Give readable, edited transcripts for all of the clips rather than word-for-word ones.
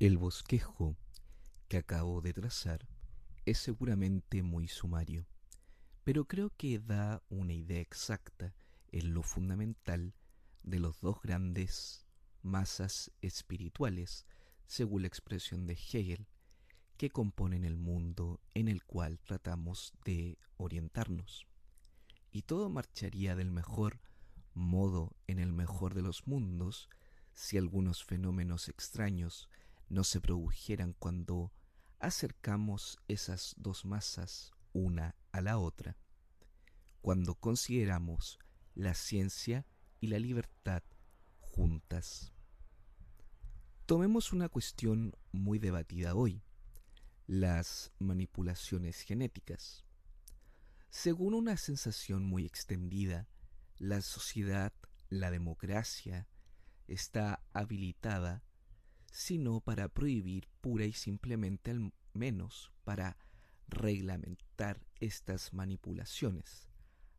El bosquejo que acabo de trazar es seguramente muy sumario, pero creo que da una idea exacta en lo fundamental de los dos grandes masas espirituales, según la expresión de Hegel, que componen el mundo en el cual tratamos de orientarnos. Y todo marcharía del mejor modo en el mejor de los mundos si algunos fenómenos extraños no se produjeran cuando acercamos esas dos masas una a la otra, cuando consideramos la ciencia y la libertad juntas. Tomemos una cuestión muy debatida hoy, las manipulaciones genéticas. Según una sensación muy extendida, la sociedad, la democracia, está habilitada sino para prohibir pura y simplemente, al menos para reglamentar estas manipulaciones.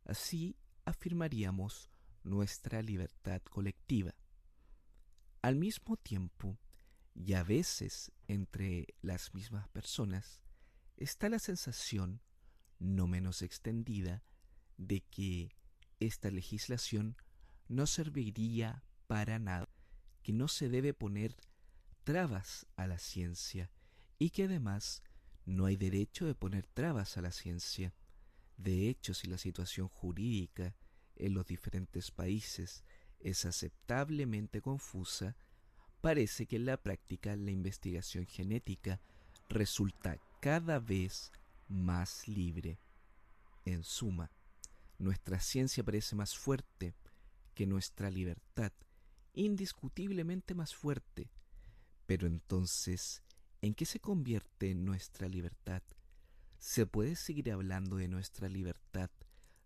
Así afirmaríamos nuestra libertad colectiva. Al mismo tiempo, y a veces entre las mismas personas, está la sensación, no menos extendida, de que esta legislación no serviría para nada, que no se debe poner trabas a la ciencia y que además no hay derecho de poner trabas a la ciencia. De hecho, si la situación jurídica en los diferentes países es aceptablemente confusa, parece que en la práctica la investigación genética resulta cada vez más libre. En suma, nuestra ciencia parece más fuerte que nuestra libertad, indiscutiblemente más fuerte. Pero entonces, ¿en qué se convierte nuestra libertad? ¿Se puede seguir hablando de nuestra libertad,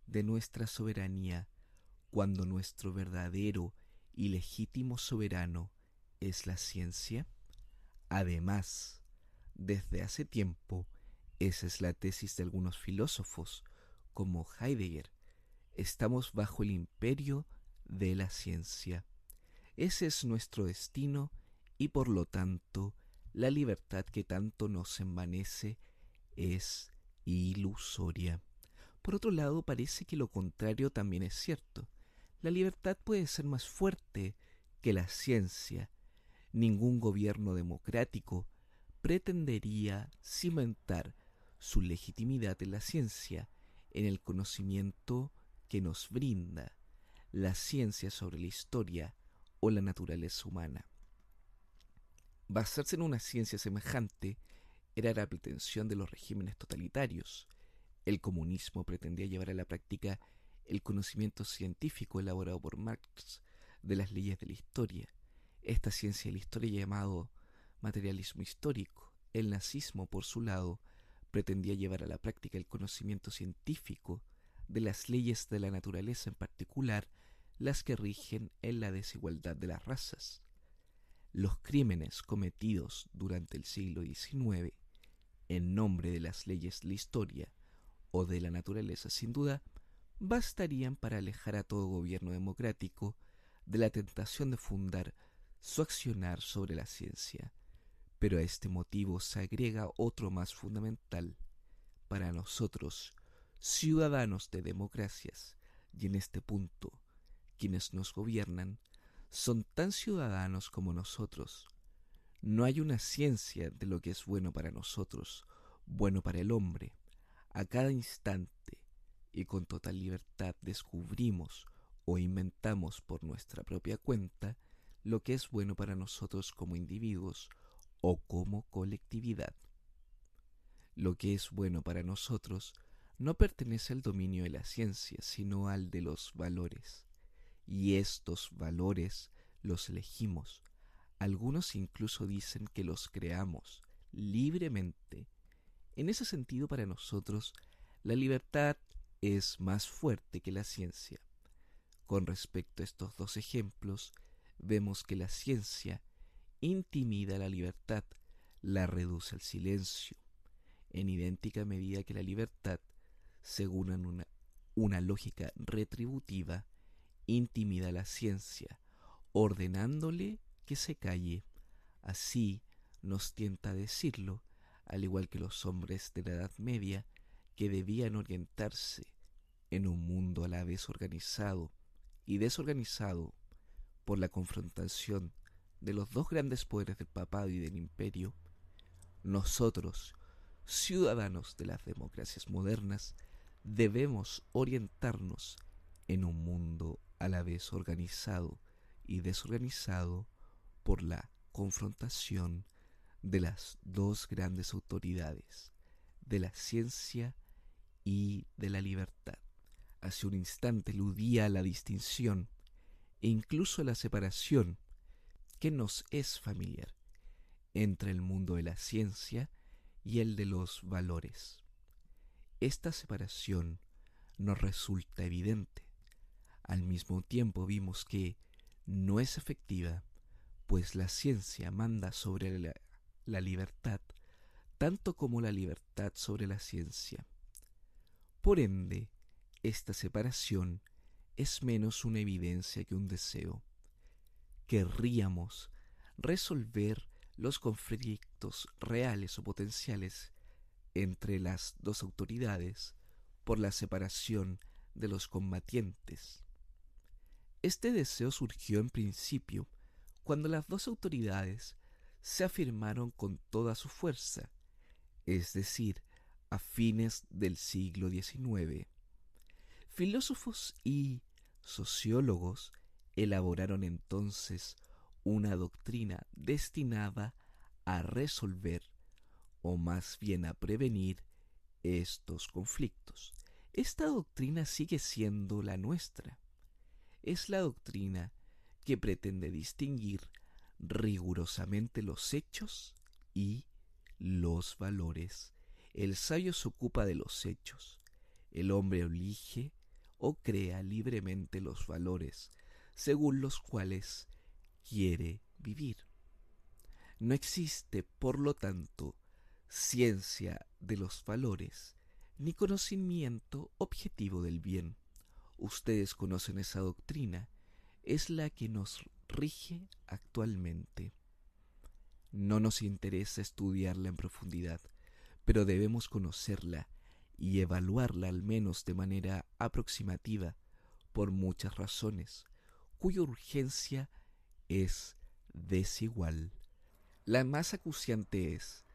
de nuestra soberanía, cuando nuestro verdadero y legítimo soberano es la ciencia? Además, desde hace tiempo, esa es la tesis de algunos filósofos, como Heidegger, estamos bajo el imperio de la ciencia. Ese es nuestro destino y por lo tanto la libertad que tanto nos envanece es ilusoria. Por otro lado, parece que lo contrario también es cierto. La libertad puede ser más fuerte que la ciencia. Ningún gobierno democrático pretendería cimentar su legitimidad en la ciencia, en el conocimiento que nos brinda la ciencia sobre la historia o la naturaleza humana. Basarse en una ciencia semejante era la pretensión de los regímenes totalitarios. El comunismo pretendía llevar a la práctica el conocimiento científico elaborado por Marx de las leyes de la historia. Esta ciencia de la historia llamado materialismo histórico. El nazismo, por su lado, pretendía llevar a la práctica el conocimiento científico de las leyes de la naturaleza, en particular las que rigen en la desigualdad de las razas. Los crímenes cometidos durante el siglo XIX en nombre de las leyes de la historia o de la naturaleza sin duda bastarían para alejar a todo gobierno democrático de la tentación de fundar su accionar sobre la ciencia. Pero a este motivo se agrega otro más fundamental. Para nosotros, ciudadanos de democracias, y en este punto, quienes nos gobiernan, son tan ciudadanos como nosotros. No hay una ciencia de lo que es bueno para nosotros, bueno para el hombre. A cada instante y con total libertad descubrimos o inventamos por nuestra propia cuenta lo que es bueno para nosotros como individuos o como colectividad. Lo que es bueno para nosotros no pertenece al dominio de la ciencia, sino al de los valores. Y estos valores los elegimos. Algunos incluso dicen que los creamos libremente. En ese sentido, para nosotros, la libertad es más fuerte que la ciencia. Con respecto a estos dos ejemplos, vemos que la ciencia intimida la libertad, la reduce al silencio, en idéntica medida que la libertad, según una lógica retributiva, intimida la ciencia, ordenándole que se calle. Así, nos tienta a decirlo, al igual que los hombres de la Edad Media, que debían orientarse en un mundo a la vez organizado y desorganizado por la confrontación de los dos grandes poderes del papado y del imperio. Nosotros, ciudadanos de las democracias modernas, debemos orientarnos en un mundo a la vez organizado y desorganizado por la confrontación de las dos grandes autoridades, de la ciencia y de la libertad. Hace un instante eludía la distinción e incluso la separación que nos es familiar entre el mundo de la ciencia y el de los valores. Esta separación nos resulta evidente. Al mismo tiempo vimos que no es efectiva, pues la ciencia manda sobre la libertad, tanto como la libertad sobre la ciencia. Por ende, esta separación es menos una evidencia que un deseo. Querríamos resolver los conflictos reales o potenciales entre las dos autoridades por la separación de los combatientes. Este deseo surgió en principio cuando las dos autoridades se afirmaron con toda su fuerza, es decir, a fines del siglo XIX. Filósofos y sociólogos elaboraron entonces una doctrina destinada a resolver, o más bien a prevenir, estos conflictos. Esta doctrina sigue siendo la nuestra. Es la doctrina que pretende distinguir rigurosamente los hechos y los valores. El sabio se ocupa de los hechos. El hombre elige o crea libremente los valores según los cuales quiere vivir. No existe, por lo tanto, ciencia de los valores ni conocimiento objetivo del bien. Ustedes conocen esa doctrina, es la que nos rige actualmente. No nos interesa estudiarla en profundidad, pero debemos conocerla y evaluarla al menos de manera aproximativa por muchas razones, cuya urgencia es desigual. La más acuciante es: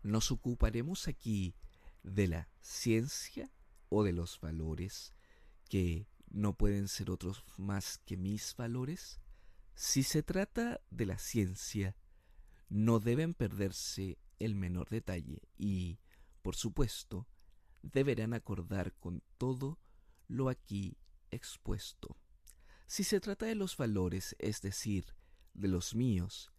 ¿nos ocuparemos aquí de la ciencia o de los valores, que no pueden ser otros más que mis valores? Si se trata de la ciencia, no deben perderse el menor detalle y, por supuesto, deberán acordar con todo lo aquí expuesto. Si se trata de los valores, es decir, de los míos,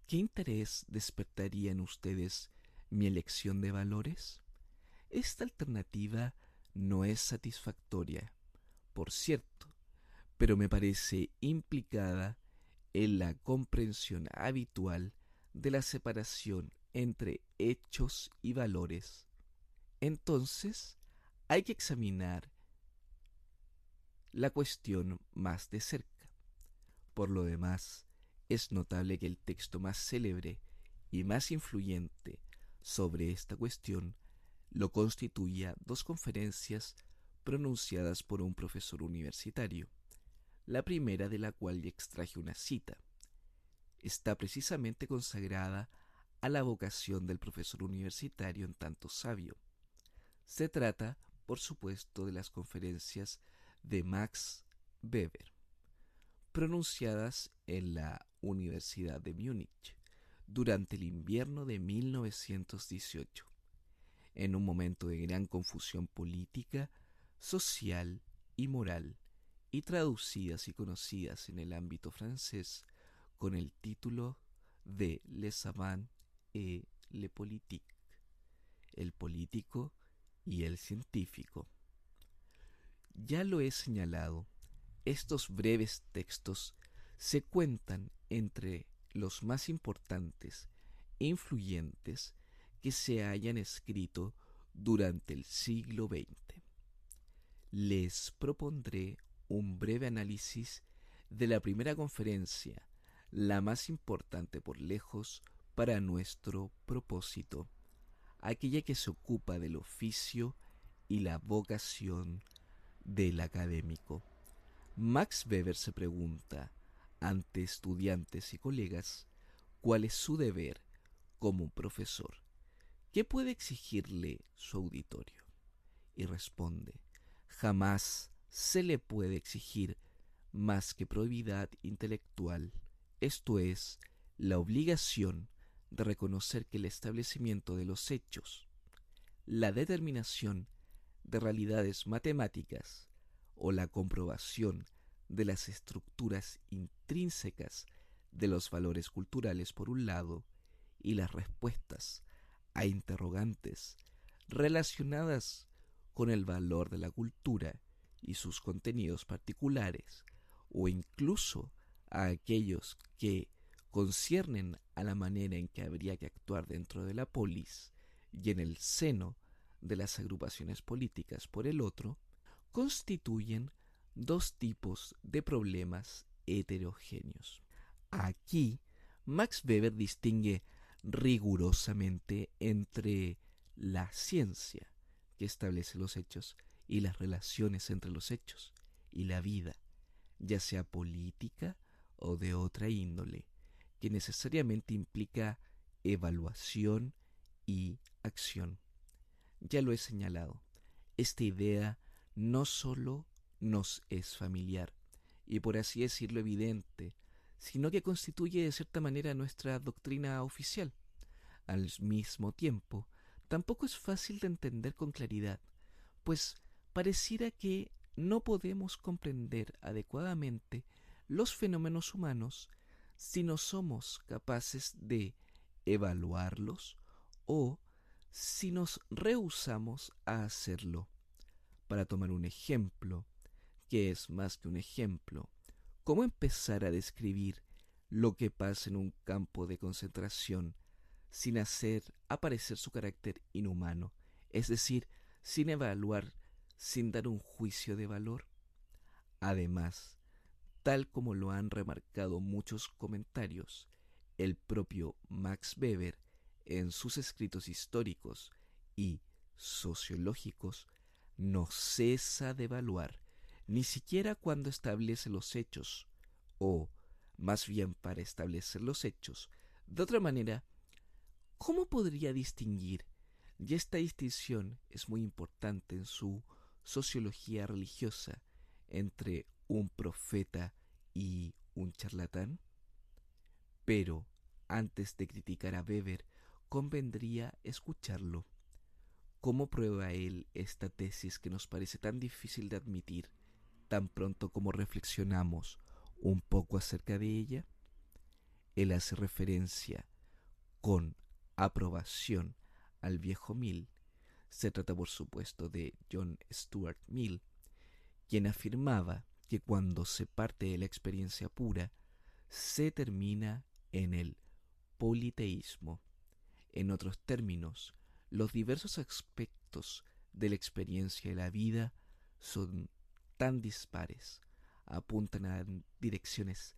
¿qué interés despertaría en ustedes mi elección de valores? Esta alternativa no es satisfactoria, por cierto, pero me parece implicada en la comprensión habitual de la separación entre hechos y valores. Entonces, hay que examinar la cuestión más de cerca. Por lo demás, es notable que el texto más célebre y más influyente sobre esta cuestión lo constituya dos conferencias pronunciadas por un profesor universitario, la primera de la cual ya extraje una cita. Está precisamente consagrada a la vocación del profesor universitario en tanto sabio. Se trata, por supuesto, de las conferencias de Max Weber, pronunciadas en la Universidad de Múnich durante el invierno de 1918, en un momento de gran confusión política, social y moral, y traducidas y conocidas en el ámbito francés con el título de Le savant et le politique, el político y el científico. Ya lo he señalado, estos breves textos se cuentan entre los más importantes e influyentes que se hayan escrito durante el siglo XX. Les propondré un breve análisis de la primera conferencia, la más importante por lejos, para nuestro propósito, aquella que se ocupa del oficio y la vocación del académico. Max Weber se pregunta, ante estudiantes y colegas, cuál es su deber como profesor. ¿Qué puede exigirle su auditorio? Y responde, jamás se le puede exigir más que probidad intelectual, esto es, la obligación de reconocer que el establecimiento de los hechos, la determinación de realidades matemáticas o la comprobación de las estructuras intrínsecas de los valores culturales por un lado y las respuestas a interrogantes relacionadas con el valor de la cultura y sus contenidos particulares o incluso a aquellos que conciernen a la manera en que habría que actuar dentro de la polis y en el seno de las agrupaciones políticas por el otro, constituyen dos tipos de problemas heterogéneos. Aquí, Max Weber distingue rigurosamente entre la ciencia, que establece los hechos, y las relaciones entre los hechos y la vida, ya sea política o de otra índole, que necesariamente implica evaluación y acción. Ya lo he señalado, esta idea no solo nos es familiar y por así decirlo evidente, sino que constituye de cierta manera nuestra doctrina oficial. Al mismo tiempo, tampoco es fácil de entender con claridad, pues pareciera que no podemos comprender adecuadamente los fenómenos humanos si no somos capaces de evaluarlos o si nos rehusamos a hacerlo. Para tomar un ejemplo, que es más que un ejemplo, ¿cómo empezar a describir lo que pasa en un campo de concentración sin hacer aparecer su carácter inhumano, es decir, sin evaluar, sin dar un juicio de valor? Además, tal como lo han remarcado muchos comentarios, el propio Max Weber, en sus escritos históricos y sociológicos, no cesa de evaluar, ni siquiera cuando establece los hechos, o más bien para establecer los hechos. De otra manera, ¿cómo podría distinguir? Y esta distinción es muy importante en su sociología religiosa entre un profeta y un charlatán. Pero antes de criticar a Weber, convendría escucharlo. ¿Cómo prueba él esta tesis que nos parece tan difícil de admitir, tan pronto como reflexionamos un poco acerca de ella? Él hace referencia con aprobación al viejo Mill. Se trata, por supuesto, de John Stuart Mill, quien afirmaba que cuando se parte de la experiencia pura, se termina en el politeísmo. En otros términos, los diversos aspectos de la experiencia de la vida son tan dispares, apuntan a direcciones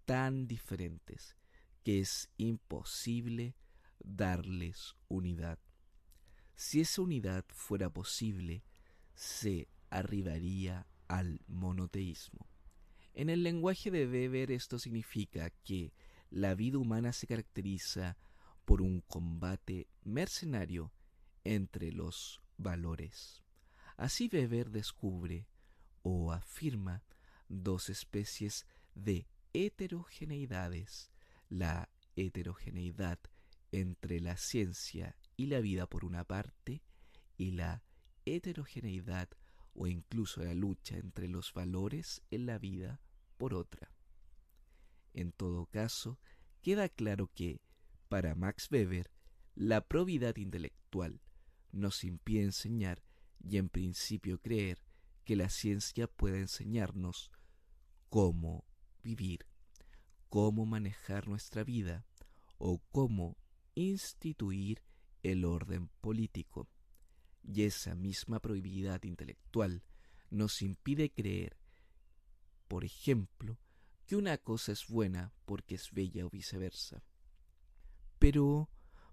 tan diferentes, que es imposible darles unidad. Si esa unidad fuera posible, se arribaría al monoteísmo. En el lenguaje de Weber esto significa que la vida humana se caracteriza por un combate mercenario entre los valores. Así Weber descubre o afirma dos especies de heterogeneidades: la heterogeneidad entre la ciencia y la vida por una parte, y la heterogeneidad o incluso la lucha entre los valores en la vida por otra. En todo caso, queda claro que, para Max Weber, la probidad intelectual nos impide enseñar y en principio creer que la ciencia pueda enseñarnos cómo vivir, cómo manejar nuestra vida o cómo instituir el orden político. Y esa misma probidad intelectual nos impide creer, por ejemplo, que una cosa es buena porque es bella o viceversa. Pero,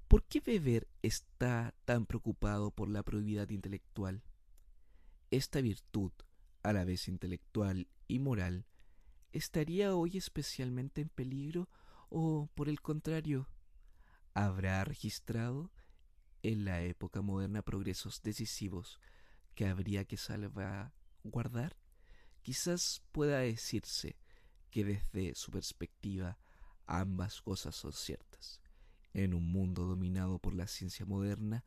¿por qué Weber está tan preocupado por la probidad intelectual? Esta virtud, a la vez intelectual y moral, ¿estaría hoy especialmente en peligro o, por el contrario, habrá registrado en la época moderna progresos decisivos que habría que salvaguardar? Quizás pueda decirse que desde su perspectiva ambas cosas son ciertas. En un mundo dominado por la ciencia moderna,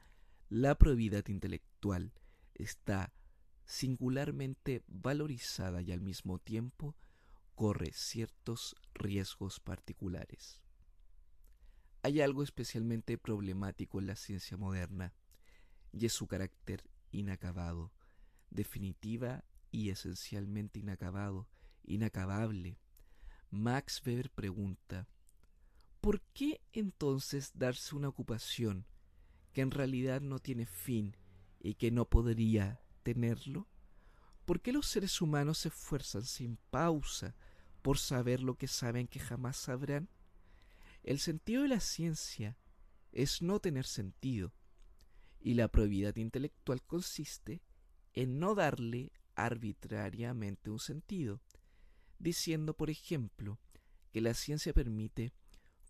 la probidad intelectual está singularmente valorizada y al mismo tiempo corre ciertos riesgos particulares. Hay algo especialmente problemático en la ciencia moderna, y es su carácter inacabado, definitiva y esencialmente inacabado, inacabable. Max Weber pregunta, ¿por qué entonces darse una ocupación que en realidad no tiene fin y que no podría tenerlo? ¿Por qué los seres humanos se esfuerzan sin pausa por saber lo que saben que jamás sabrán? El sentido de la ciencia es no tener sentido, y la probidad intelectual consiste en no darle arbitrariamente un sentido, diciendo, por ejemplo, que la ciencia permite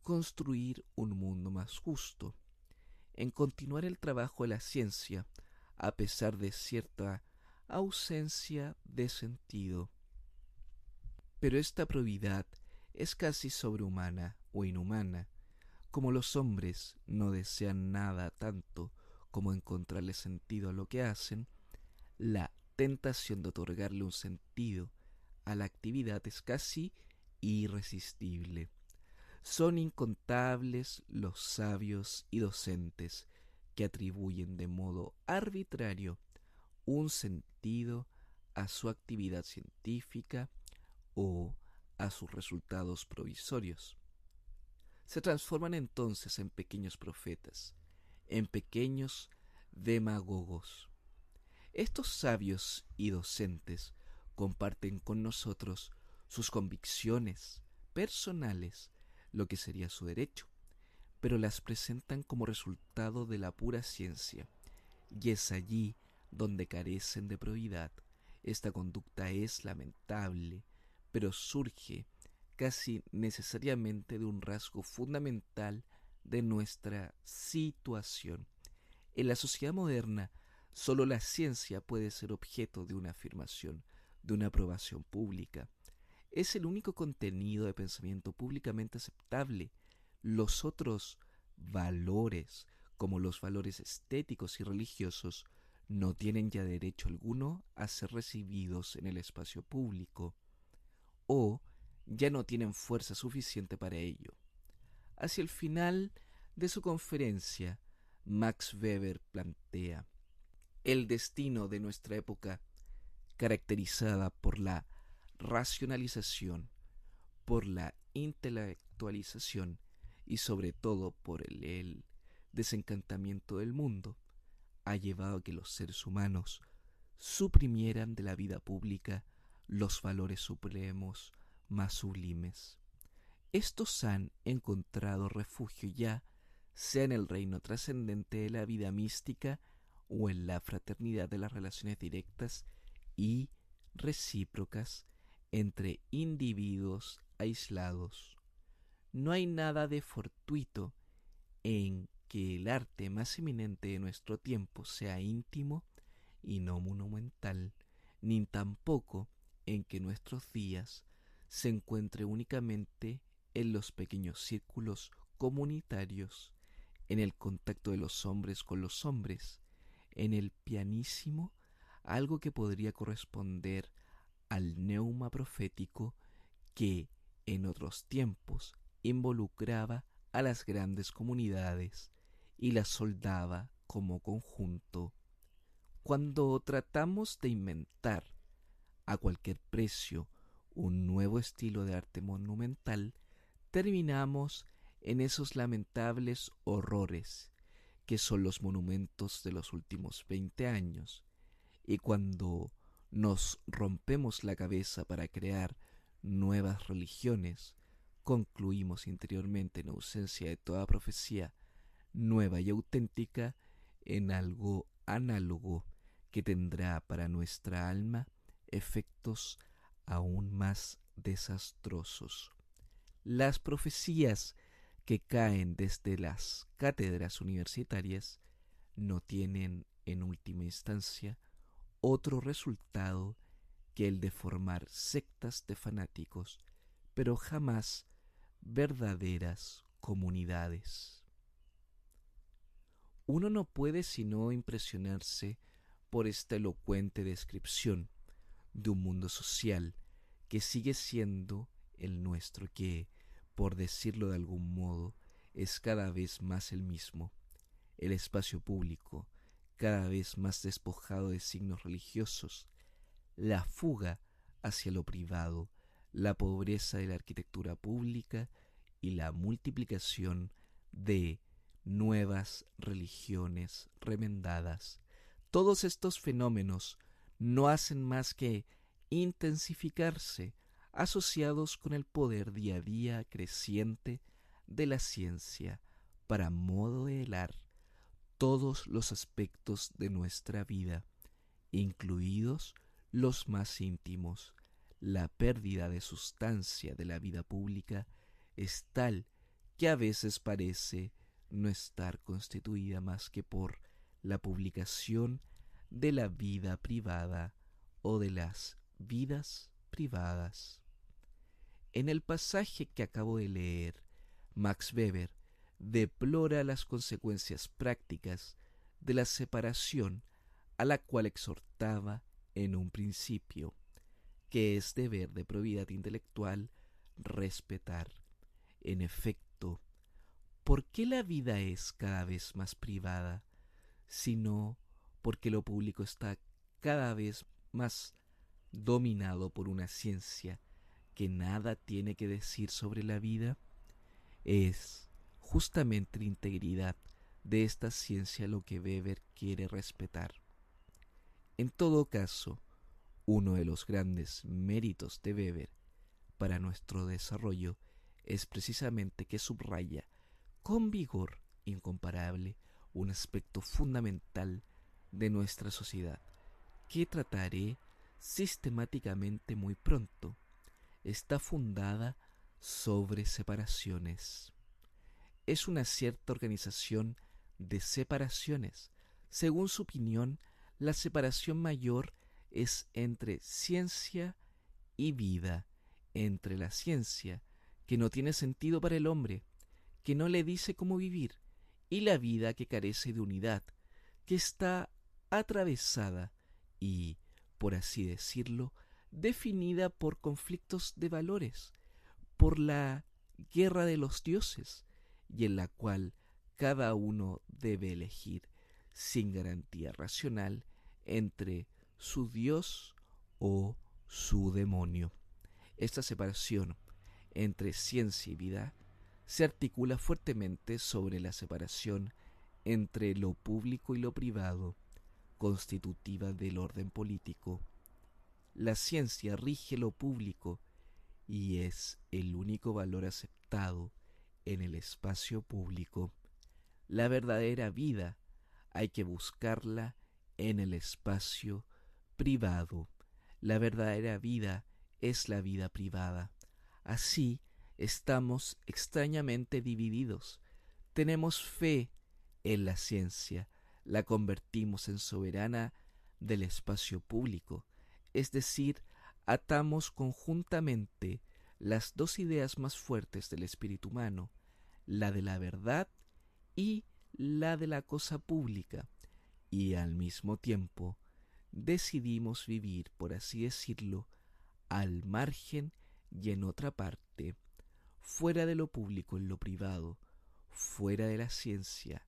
construir un mundo más justo, en continuar el trabajo de la ciencia a pesar de cierta ausencia de sentido. Pero esta probidad es casi sobrehumana o inhumana. Como los hombres no desean nada tanto como encontrarle sentido a lo que hacen, la tentación de otorgarle un sentido a la actividad es casi irresistible. Son incontables los sabios y docentes que atribuyen de modo arbitrario un sentido a su actividad científica o a sus resultados provisorios. Se transforman entonces en pequeños profetas, en pequeños demagogos. Estos sabios y docentes comparten con nosotros sus convicciones personales, lo que sería su derecho, pero las presentan como resultado de la pura ciencia, y es allí donde carecen de probidad. Esta conducta es lamentable, pero surge casi necesariamente de un rasgo fundamental de nuestra situación. En la sociedad moderna, solo la ciencia puede ser objeto de una afirmación, de una aprobación pública. Es el único contenido de pensamiento públicamente aceptable. Los otros valores, como los valores estéticos y religiosos, no tienen ya derecho alguno a ser recibidos en el espacio público, o ya no tienen fuerza suficiente para ello. Hacia el final de su conferencia, Max Weber plantea: el destino de nuestra época, caracterizada por la racionalización, por la intelectualización y sobre todo por el desencantamiento del mundo, ha llevado a que los seres humanos suprimieran de la vida pública los valores supremos más sublimes. Estos han encontrado refugio ya, sea en el reino trascendente de la vida mística o en la fraternidad de las relaciones directas y recíprocas entre individuos aislados. No hay nada de fortuito en que el arte más eminente de nuestro tiempo sea íntimo y no monumental, ni tampoco en que nuestros días se encuentre únicamente en los pequeños círculos comunitarios, en el contacto de los hombres con los hombres, en el pianísimo, algo que podría corresponder al neuma profético que en otros tiempos involucraba a las grandes comunidades y las soldaba como conjunto. Cuando tratamos de inventar a cualquier precio un nuevo estilo de arte monumental, terminamos en esos lamentables horrores que son los monumentos de los últimos 20 años, y cuando nos rompemos la cabeza para crear nuevas religiones, concluimos interiormente en ausencia de toda profecía nueva y auténtica en algo análogo que tendrá para nuestra alma efectos aún más desastrosos. Las profecías que caen desde las cátedras universitarias no tienen, en última instancia, otro resultado que el de formar sectas de fanáticos, pero jamás verdaderas comunidades. Uno no puede sino impresionarse por esta elocuente descripción de un mundo social que sigue siendo el nuestro, que, por decirlo de algún modo, es cada vez más el mismo, el espacio público, cada vez más despojado de signos religiosos, la fuga hacia lo privado, la pobreza de la arquitectura pública y la multiplicación de nuevas religiones remendadas. Todos estos fenómenos no hacen más que intensificarse, asociados con el poder día a día creciente de la ciencia para modelar todos los aspectos de nuestra vida, incluidos los más íntimos. La pérdida de sustancia de la vida pública es tal que a veces parece no estar constituida más que por la publicación de la vida privada o de las vidas privadas. En el pasaje que acabo de leer, Max Weber deplora las consecuencias prácticas de la separación a la cual exhortaba en un principio, que es deber de probidad intelectual respetar. En efecto, ¿por qué la vida es cada vez más privada? Sino porque lo público está cada vez más dominado por una ciencia que nada tiene que decir sobre la vida. Es justamente la integridad de esta ciencia lo que Weber quiere respetar. En todo caso, uno de los grandes méritos de Weber para nuestro desarrollo es precisamente que subraya con vigor incomparable un aspecto fundamental de nuestra sociedad, que trataré sistemáticamente muy pronto. Está fundada sobre separaciones. Es una cierta organización de separaciones. Según su opinión, la separación mayor es entre ciencia y vida, entre la ciencia, que no tiene sentido para el hombre, que no le dice cómo vivir, y la vida que carece de unidad, que está atravesada y, por así decirlo, definida por conflictos de valores, por la guerra de los dioses, y en la cual cada uno debe elegir, sin garantía racional, entre su dios o su demonio. Esta separación entre ciencia y vida se articula fuertemente sobre la separación entre lo público y lo privado, constitutiva del orden político. La ciencia rige lo público y es el único valor aceptado en el espacio público. La verdadera vida hay que buscarla en el espacio privado. La verdadera vida es la vida privada. Así estamos extrañamente divididos. Tenemos fe en la ciencia, la convertimos en soberana del espacio público, es decir, atamos conjuntamente las dos ideas más fuertes del espíritu humano, la de la verdad y la de la cosa pública, y al mismo tiempo decidimos vivir, por así decirlo, al margen y en otra parte, fuera de lo público en lo privado, fuera de la ciencia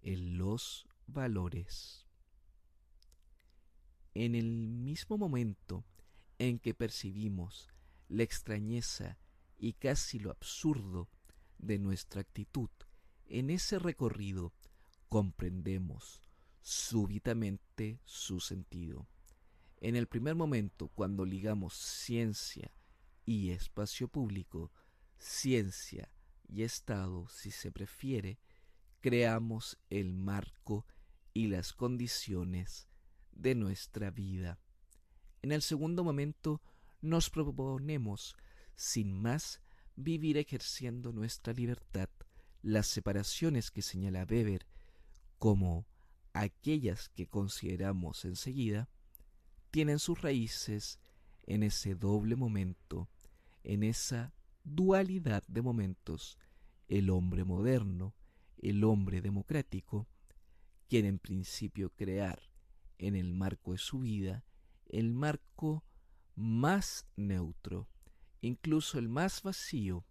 en los valores. En el mismo momento en que percibimos la extrañeza y casi lo absurdo de nuestra actitud, en ese recorrido comprendemos súbitamente su sentido. En el primer momento, cuando ligamos ciencia y espacio público, ciencia y Estado, si se prefiere, creamos el marco y las condiciones de nuestra vida. En el segundo momento nos proponemos, sin más, vivir ejerciendo nuestra libertad. Las separaciones que señala Weber como aquellas que consideramos enseguida tienen sus raíces en ese doble momento, en esa dualidad de momentos, el hombre moderno, el hombre democrático, quiere en principio crear en el marco de su vida el marco más neutro, incluso el más vacío,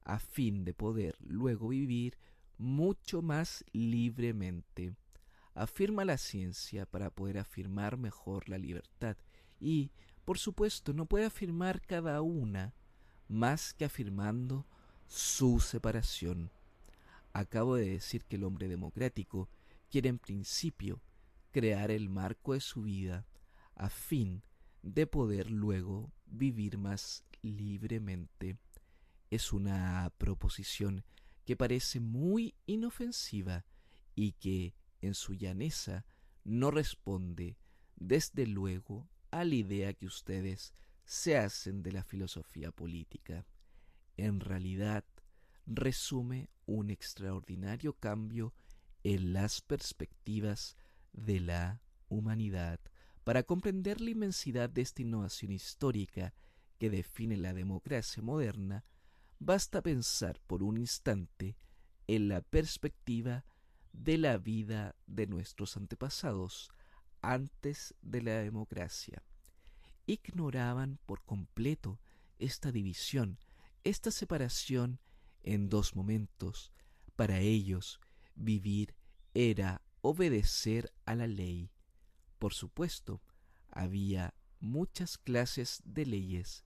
a fin de poder luego vivir mucho más libremente. Afirma la ciencia para poder afirmar mejor la libertad y, por supuesto, no puede afirmar cada una más que afirmando su separación. Acabo de decir que el hombre democrático quiere en principio crear el marco de su vida a fin de poder luego vivir más libremente. Es una proposición que parece muy inofensiva y que, en su llaneza, no responde, desde luego, a la idea que ustedes se hacen de la filosofía política. En realidad, resume un extraordinario cambio en las perspectivas de la humanidad para comprender la inmensidad de esta innovación histórica que define la democracia moderna. Basta pensar por un instante en la perspectiva de la vida de nuestros antepasados antes de la democracia. Ignoraban por completo esta división, esta separación en dos momentos. Para ellos, vivir era obedecer a la ley. Por supuesto, había muchas clases de leyes: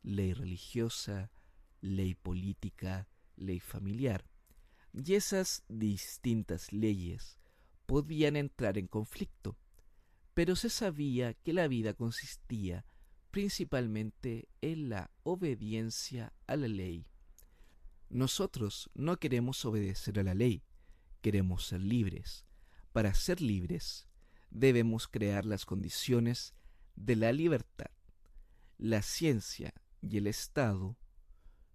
ley religiosa, ley política, ley familiar. Y esas distintas leyes podían entrar en conflicto, pero se sabía que la vida consistía principalmente en la obediencia a la ley. Nosotros no queremos obedecer a la ley, queremos ser libres. Para ser libres, debemos crear las condiciones de la libertad. La ciencia y el Estado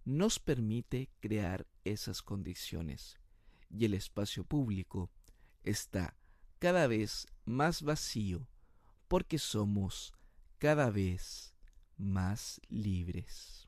nos permite crear esas condiciones, y el espacio público está cada vez más vacío porque somos cada vez más libres.